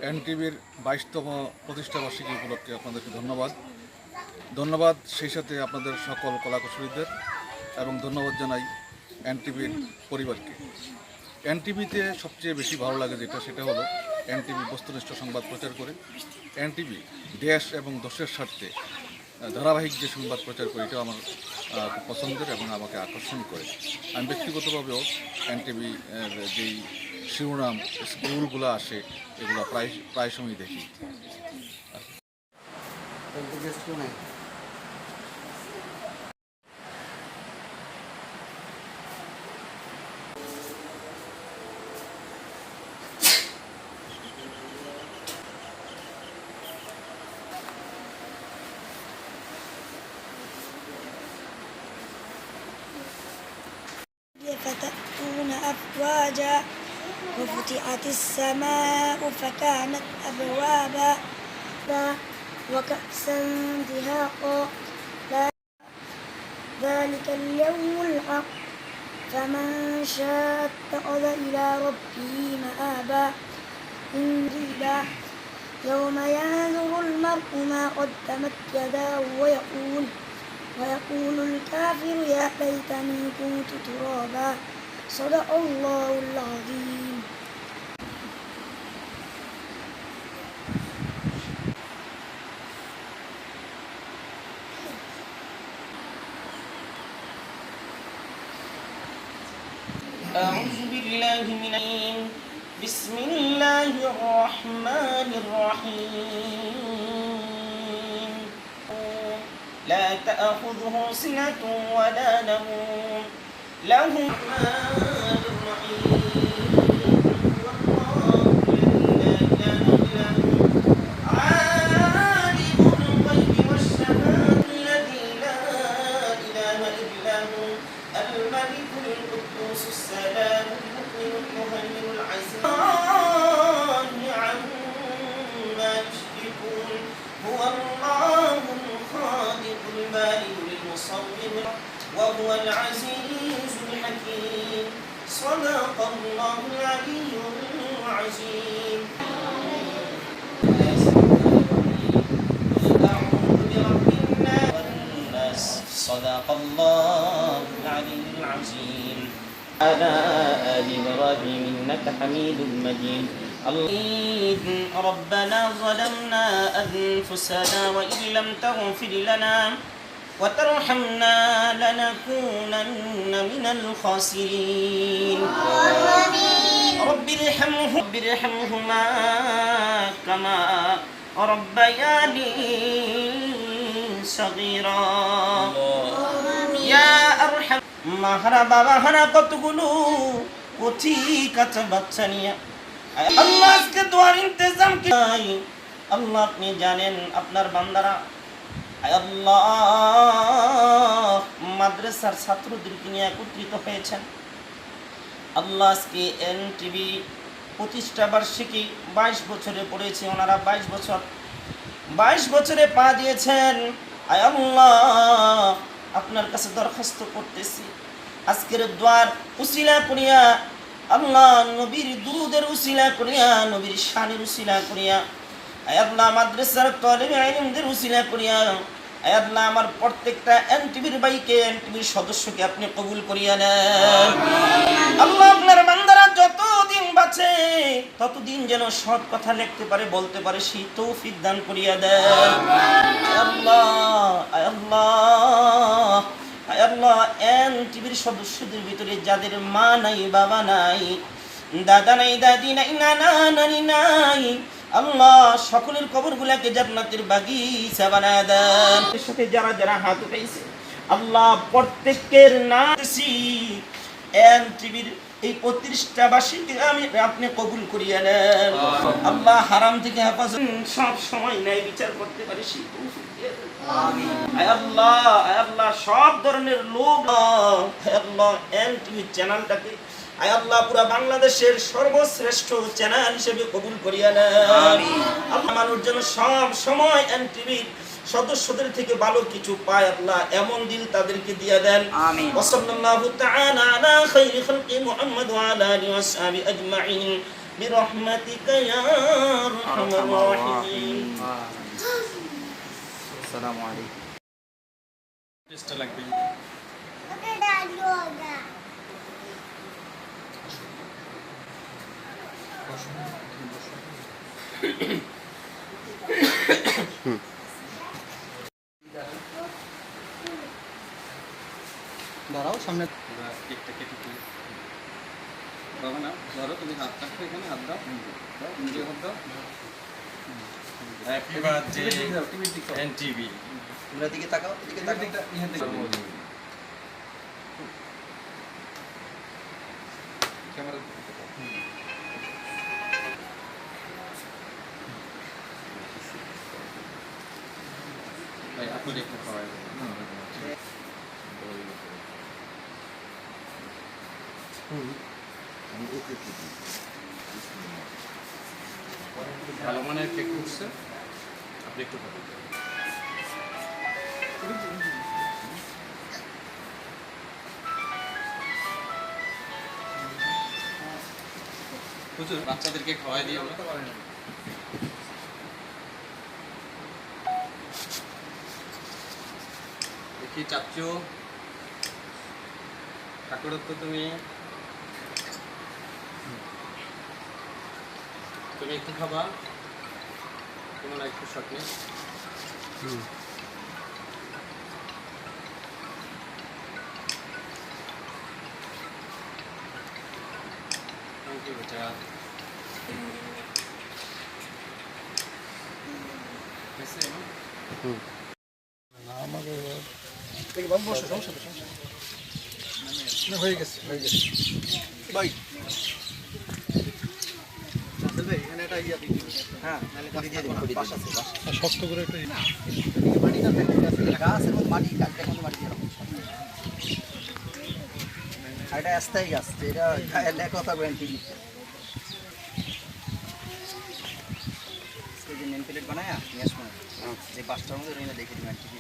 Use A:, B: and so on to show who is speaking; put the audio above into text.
A: এনটিভির 22তম প্রতিষ্ঠা বার্ষিকী উপলক্ষে আপনাদেরকে ধন্যবাদ সেই সাথে আপনাদের সকল কলাকুশলীদের এবং ধন্যবাদ জানাই এনটিভির পরিবারকে। এনটিভিতে সবচেয়ে বেশি ভালো লাগে সেটা হলো এনটিভি বস্তুনিষ্ঠ সংবাদ প্রচার করে। এনটিভি দেশ এবং দেশের স্বার্থে ধারাবাহিক যে সংবাদ প্রচার করে এটা আমার খুব পছন্দের এবং আমাকে আকর্ষণ করে। আমি ব্যক্তিগতভাবেও এনটিভি যেই শিরোনাম স্কুলগুলো আসে এগুলো প্রায় সময় দেখি।
B: فتأتون أفواجا وفتحت السماء فكانت أبوابا وكأسا دهاقا ذلك اليوم الحق فمن شاء اتخذ إلى ربه مآبا إنجيلا يوم ينظر المرء ما قدمت يداه ويقول الكافر يا ليتني كنت ترابا صدق الله العظيم.
C: أعوذ بالله من بسم الله الرحمن الرحيم لا تأخذه سنة ولا نوم له الرحمن الرحيم السلام المؤمن المهيمن العزيز عما يشركون هو الله الخالق البارئ المصور وهو العزيز الحكيم صدق الله العلي العظيم. أعوذ برب الناس صدق الله العلي العظيم. على آل إبراهيم إنك حميد مجيد. ربنا ظلمنا أنفسنا وإن لم تغفر لنا وترحمنا لنكونن من الخاسرين. رب ارحمهما كما ربياني صغيرا يا أرحم. মাহারা বাবা হারা কতগুলো কচি কাঁচা বাচ্চা নিয়ে আল্লাহ আজকে দোয়ার ইন্তজাম কি আল্লাহ আপনি জানেন আপনার বান্দারা আল্লাহ মাদ্রাসার ছাত্রদেরকে নিয়ে একত্রিত হয়েছেন। আল্লাহ আজকে এনটিভি প্রতিষ্ঠা বার্ষিকী 22 বছরে পড়েছে ওনারা 22 বছরে পা দিয়েছেন। আল্লাহ আপনার কাছে দরখাস্ত করতেছি আজকের দোয়ার উসিলা করিয়া আল্লাহ নবীর দুরুদের উসিলা করিয়া নবীর শানের উসিলা করিয়া আল্লাহ মাদ্রাসার তালিবে ইলমদের উসিলা করিয়া আল্লাহ আমার প্রত্যেকটা এনটিভির ভাইকে এনটিভির সদস্যকে আপনি কবুল করিয়া নেন। আল্লাহ আপনার বান্দারা যতদিন বাঁচে ততদিন যেন সৎ কথা লিখতে পারে বলতে পারে সেই তৌফিক দান করিয়া দেন। আল্লাহ আল্লাহ আল্লাহ এনটিভির সদস্যদের ভিতরে যাদের মা নাই বাবা নাই দাদা নাই দাদি নাই নানা নানি নাই আল্লাহ সকলের কবরগুলোকে জান্নাতের বাগিচা বানায় দেন। এর সাথে যারা যারা হাত উঠাইছে আল্লাহ প্রত্যেকের নাম এনটিভির এই প্রতিষ্ঠা বার্ষিকী আমি আপনি কবুল করিয়া নেন। আল্লাহ হারাম থেকে হেফাজত সব সময় ন্যায় বিচার করতে পারে সেই তৌফিক দিয়ে দেন। আমিন। আল্লাহ আল্লাহ সব ধরনের লোক আল্লাহ এনটিভি চ্যানেলটাকে আল্লাহ পুরা বাংলাদেশের সর্বশ্রেষ্ঠ চ্যানেল হিসেবে কবুল করিয়া নেন। আমিন। আল্লাহ মানুষ যেন সব সময় এনটিভির সদস্যদের থেকে ভালো কিছু পায় আল্লাহ এমন দিল তাদেরকে দিয়ে দেন। আমিন। ওয়া সাল্লাল্লাহু তাআলা আলা খায়রি খালকি মুহাম্মদ ওয়া আলা আলিহি ওয়া সাহবিহি আজমাইন। برحمتك يا أرحم الراحمين
D: আসসালামু আলাইকুম।
E: টেস্টটা লাগবে
D: দাঁড়াও সামনে।
E: আমরা কেকটা কেটে দিই বাবা না ধরো তুমি হাত রাখো এখানে হাত দাও দাও নিজে হাত দাও হ্যাপি বার্থডে এনটিভি
D: তোমরা দিকে তাকাও, এদিকে তাকাও।
E: ইহান থেকে ক্যামেরা ভাই আপনি একটু খাওয়াই ভালো মানের কেক করছে আপনি একটু খাবেন প্রচুর বাচ্চাদেরকে খাওয়াই দিই আমরা দেখি চাচ্চু ঠাকুরের তো তুমি তুমি একটু খাবা তোমার একটু শখ নেই থ্যাংক ইউ বেটা হয়েছে
D: হয়ে গেছে, হয়ে গেছে। ভাই এখানে একটা ইয়া দিই। হ্যাঁ, নাহলে গাছ দিয়ে দিন, বাঁশ আছে, বাঁশ।
A: শক্ত করে একটা
D: এদিকে মাটিটা দেখো, গাছের মধ্যে মাটি, গাছের মধ্যে মাটি দিয়ে রাখো। আর এটা স্থায়ী গাছ, এটা লেখা কথা বলেন টিভি। এই যে নেম প্লেট বানায় নিয়ে আসবো, যে বাসটার মধ্যে দেখে দিবেন টিভি।